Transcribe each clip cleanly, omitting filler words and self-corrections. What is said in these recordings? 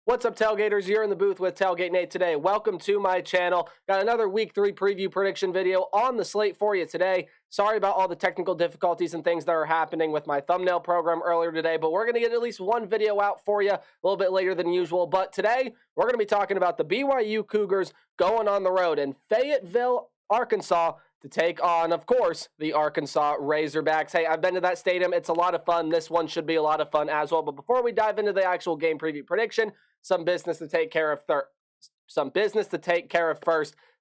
What's up, Tailgaters? You're in the booth with Tailgate Nate today. Welcome to my channel. Got another Week 3 preview prediction video on the slate for you today. Sorry about all the technical difficulties and things that are happening with my thumbnail program earlier today, but we're going to get at least one video out for you a little bit later than usual. But today, we're going to be talking about the BYU Cougars going on the road in Fayetteville, Arkansas, to take on, of course, the Arkansas Razorbacks. Hey, I've been to that stadium. It's a lot of fun. This one should be a lot of fun as well. But before we dive into the actual game preview prediction, some business to take care of first.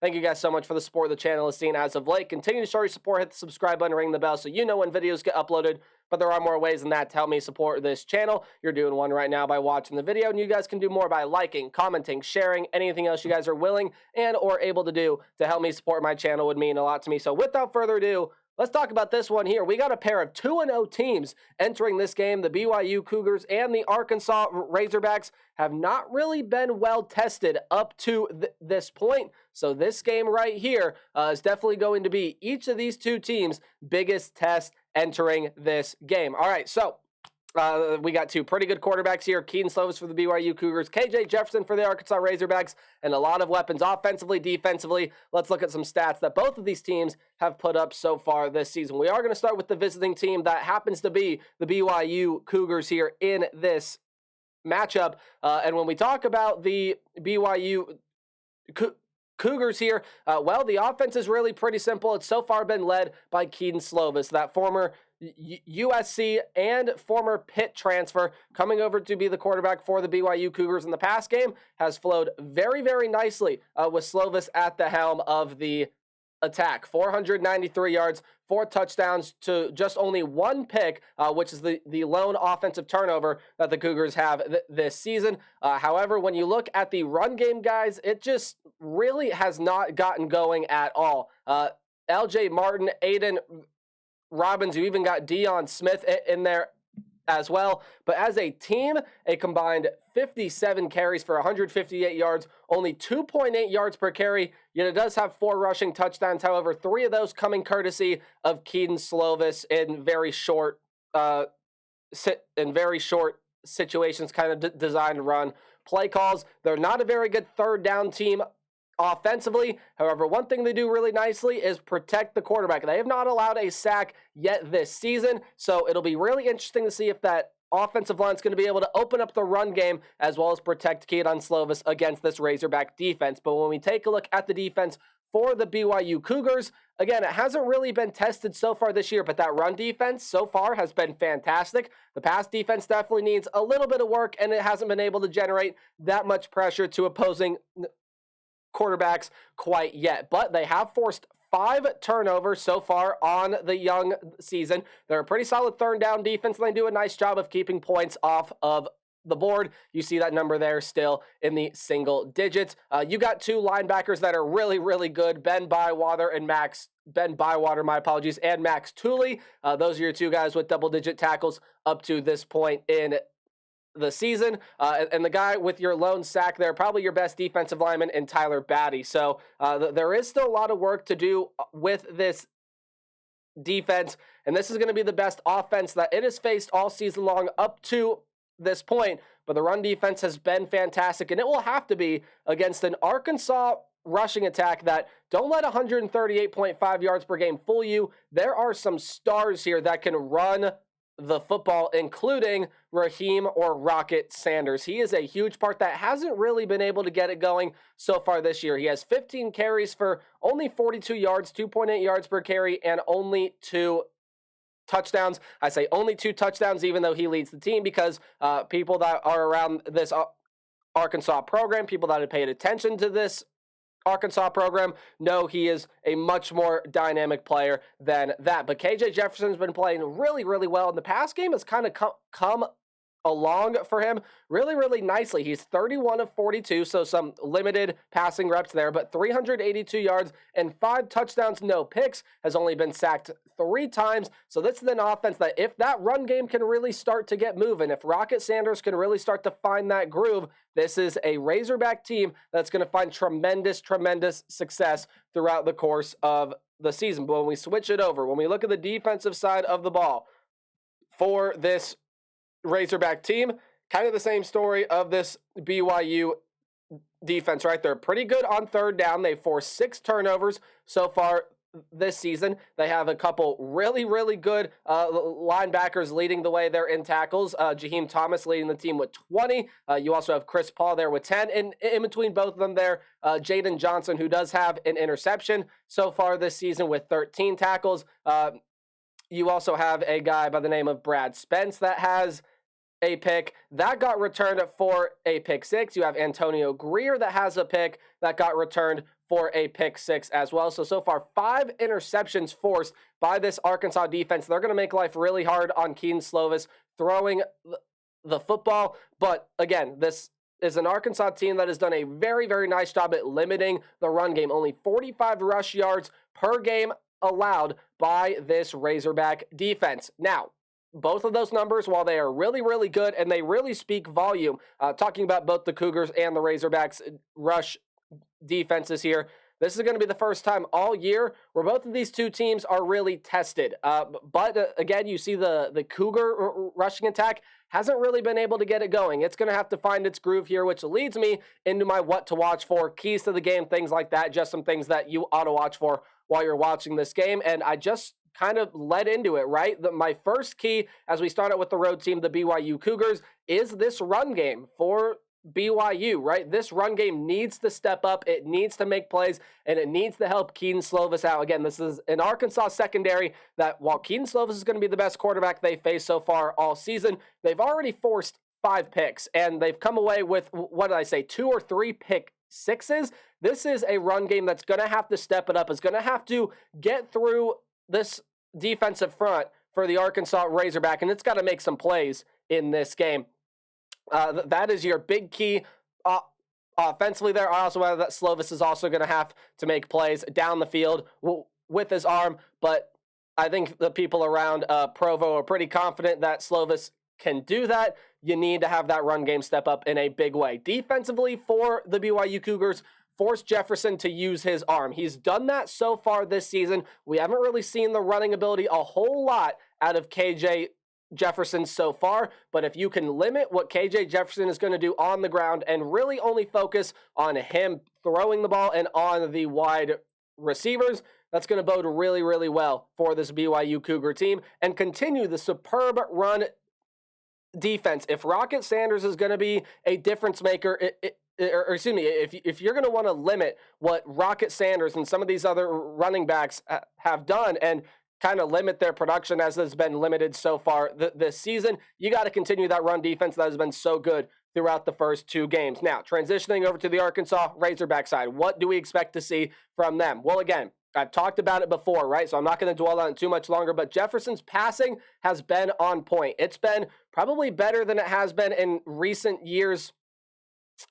Thank you guys so much for the support the channel has seen as of late. Continue to show your support. Hit the subscribe button, ring the bell so you know when videos get uploaded. But there are more ways than that to help me support this channel. You're doing one right now by watching the video, and you guys can do more by liking, commenting, sharing, anything else you guys are willing and or able to do to help me support my channel would mean a lot to me. So without further ado, let's talk about this one here. We got a pair of 2-0 teams entering this game. The BYU Cougars and the Arkansas Razorbacks have not really been well tested up to this point. So this game right here is definitely going to be each of these two teams' biggest test entering this game. All right, so we got two pretty good quarterbacks here. Kedon Slovis for the BYU Cougars, KJ Jefferson for the Arkansas Razorbacks, and a lot of weapons offensively, defensively. Let's look at some stats that both of these teams have put up so far this season. We are going to start with the visiting team that happens to be the BYU Cougars here in this matchup. And when we talk about the BYU Cougars here, well, the offense is really pretty simple. It's so far been led by Kedon Slovis, that former USC and former Pitt transfer coming over to be the quarterback for the BYU Cougars in the past game, has flowed very, very nicely with Slovis at the helm of the attack. 493 yards, 4 touchdowns to just only one pick, which is the lone offensive turnover that the Cougars have this season. However, when you look at the run game, guys, it just really has not gotten going at all. LJ Martin, Aiden Robbins, you even got Deion Smith in there as well. But as a team, a combined 57 carries for 158 yards, only 2.8 yards per carry, yet it does have 4 rushing touchdowns. However, 3 of those coming courtesy of Kedon Slovis in very short situations, kind of designed to run play calls. They're not a very good third down team offensively. However, one thing they do really nicely is protect the quarterback. They have not allowed a sack yet this season, so it'll be really interesting to see if that offensive line is going to be able to open up the run game as well as protect Kedon Slovis against this Razorback defense. But when we take a look at the defense for the BYU Cougars, again, it hasn't really been tested so far this year, but that run defense so far has been fantastic. The pass defense definitely needs a little bit of work, and it hasn't been able to generate that much pressure to opposing quarterbacks quite yet, but they have forced 5 turnovers so far on the young season. They're a pretty solid third down defense, and they do a nice job of keeping points off of the board. You see that number there still in the single digits. You got 2 linebackers that are really, really good, Ben Bywater, my apologies, and Max Tooley. Those are your 2 guys with double-digit tackles up to this point in the season, and the guy with your lone sack there, probably your best defensive lineman, in Tyler Batty. So there is still a lot of work to do with this defense, and this is going to be the best offense that it has faced all season long up to this point. But the run defense has been fantastic, and it will have to be against an Arkansas rushing attack that don't let 138.5 yards per game fool you. There are some stars here that can run the football, including Raheem or Rocket Sanders. He is a huge part that hasn't really been able to get it going so far this year. He has 15 carries for only 42 yards, 2.8 yards per carry, and only 2 touchdowns. I say only 2 touchdowns, even though he leads the team, because people that are around this Arkansas program, people that have paid attention to this Arkansas program, no, he is a much more dynamic player than that. But KJ Jefferson's been playing really, really well, and the pass game has kind of come along for him really, really nicely. He's 31 of 42, so some limited passing reps there, but 382 yards and 5 touchdowns, no picks, has only been sacked 3 times. So this is an offense that if that run game can really start to get moving, if Rocket Sanders can really start to find that groove, this is a Razorback team that's going to find tremendous, tremendous success throughout the course of the season. But when we switch it over, when we look at the defensive side of the ball for this Razorback team, kind of the same story of this BYU defense, right? They're pretty good on third down. They forced 6 turnovers so far this season. They have a couple really, really good linebackers leading the way there in tackles. Jaheim Thomas leading the team with 20. You also have Chris Paul there with 10. And in between both of them there, Jaden Johnson, who does have an interception so far this season with 13 tackles. You also have a guy by the name of Brad Spence that has a pick that got returned for a pick 6. You have Antonio Greer that has a pick that got returned for a pick 6 as well. So far, 5 interceptions forced by this Arkansas defense. They're going to make life really hard on Keaton Slovis throwing the football. But again, this is an Arkansas team that has done a very, very nice job at limiting the run game. Only 45 rush yards per game allowed by this Razorback defense. Now, both of those numbers, while they are really, really good and they really speak volume, talking about both the Cougars and the Razorbacks rush defenses here, this is going to be the first time all year where both of these two teams are really tested. But again, you see the Cougar rushing attack hasn't really been able to get it going. It's going to have to find its groove here, which leads me into my what to watch for, keys to the game, things like that, just some things that you ought to watch for while you're watching this game. And I just kind of led into it, right? My first key, as we start out with the road team, the BYU Cougars, is this run game for BYU, right? This run game needs to step up. It needs to make plays, and it needs to help Keaton Slovis out. Again, this is an Arkansas secondary that, while Keaton Slovis is going to be the best quarterback they face so far all season, they've already forced 5 picks, and they've come away with, 2 or 3 pick 6s. This is a run game that's going to have to step it up. It's going to have to get through this defensive front for the Arkansas Razorback, and it's got to make some plays in this game. That is your big key offensively there. I also add that Slovis is also going to have to make plays down the field with his arm, but I think the people around Provo are pretty confident that Slovis can do that. You need to have that run game step up in a big way. Defensively for the BYU Cougars, force Jefferson to use his arm. He's done that so far this season. We haven't really seen the running ability a whole lot out of KJ Jefferson so far, but if you can limit what KJ Jefferson is going to do on the ground and really only focus on him throwing the ball and on the wide receivers, that's going to bode really, really well for this BYU Cougar team and continue the superb run defense. If Rocket Sanders is going to be a difference maker, if you're going to want to limit what Rocket Sanders and some of these other running backs have done and kind of limit their production as has been limited so far this season, you got to continue that run defense that has been so good throughout the first 2 games. Now, transitioning over to the Arkansas Razorback side, what do we expect to see from them? Well, again, I've talked about it before, right? So I'm not going to dwell on it too much longer, but Jefferson's passing has been on point. It's been probably better than it has been in recent years.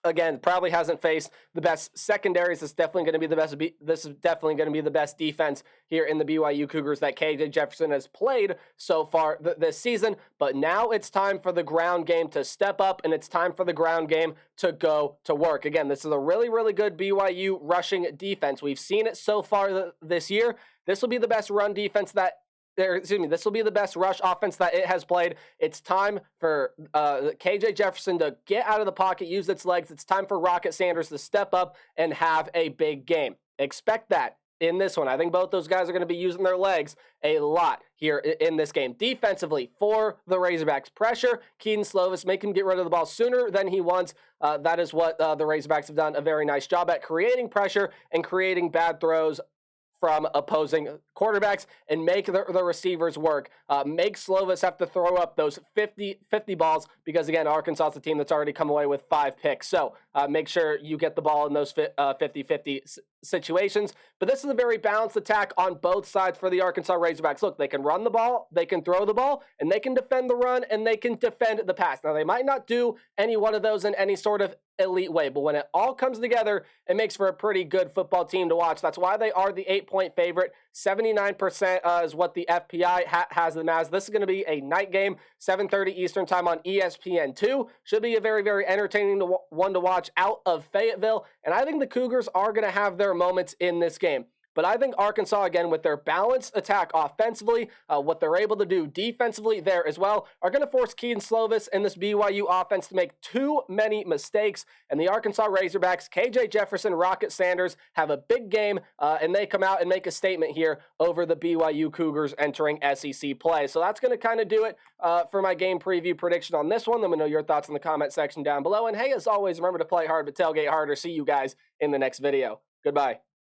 Again, probably hasn't faced the best secondaries. This is definitely going to be the best defense here in the BYU Cougars that KJ Jefferson has played so far this season. But now it's time for the ground game to step up, and it's time for the ground game to go to work. Again, this is a really, really good BYU rushing defense. We've seen it so far this year. This will be the best run defense this will be the best rush offense that it has played. It's time for KJ Jefferson to get out of the pocket, use its legs. It's time for Rocket Sanders to step up and have a big game. Expect that in this one. I think both those guys are going to be using their legs a lot here in this game. Defensively, for the Razorbacks, pressure Keaton Slovis, make him get rid of the ball sooner than he wants. That is what the Razorbacks have done a very nice job at, creating pressure and creating bad throws from opposing quarterbacks and make the receivers work. Make Slovis have to throw up those 50 balls because, again, Arkansas is a team that's already come away with 5 picks. So make sure you get the ball in those 50-50 situations. But this is a very balanced attack on both sides for the Arkansas Razorbacks. Look, they can run the ball, they can throw the ball, and they can defend the run, and they can defend the pass. Now, they might not do any one of those in any sort of elite way, but when it all comes together, it makes for a pretty good football team to watch. That's why they are the 8-point favorite. 79% is what the FPI has them as. This is going to be a night game, 7:30 Eastern time on ESPN2. Should be a very, very entertaining one to watch out of Fayetteville, and I think the Cougars are going to have their moments in this game. But I think Arkansas, again, with their balanced attack offensively, what they're able to do defensively there as well, are going to force Keaton Slovis and this BYU offense to make too many mistakes. And the Arkansas Razorbacks, KJ Jefferson, Rocket Sanders, have a big game, and they come out and make a statement here over the BYU Cougars entering SEC play. So that's going to kind of do it for my game preview prediction on this one. Let me know your thoughts in the comment section down below. And hey, as always, remember to play hard but tailgate harder. See you guys in the next video. Goodbye.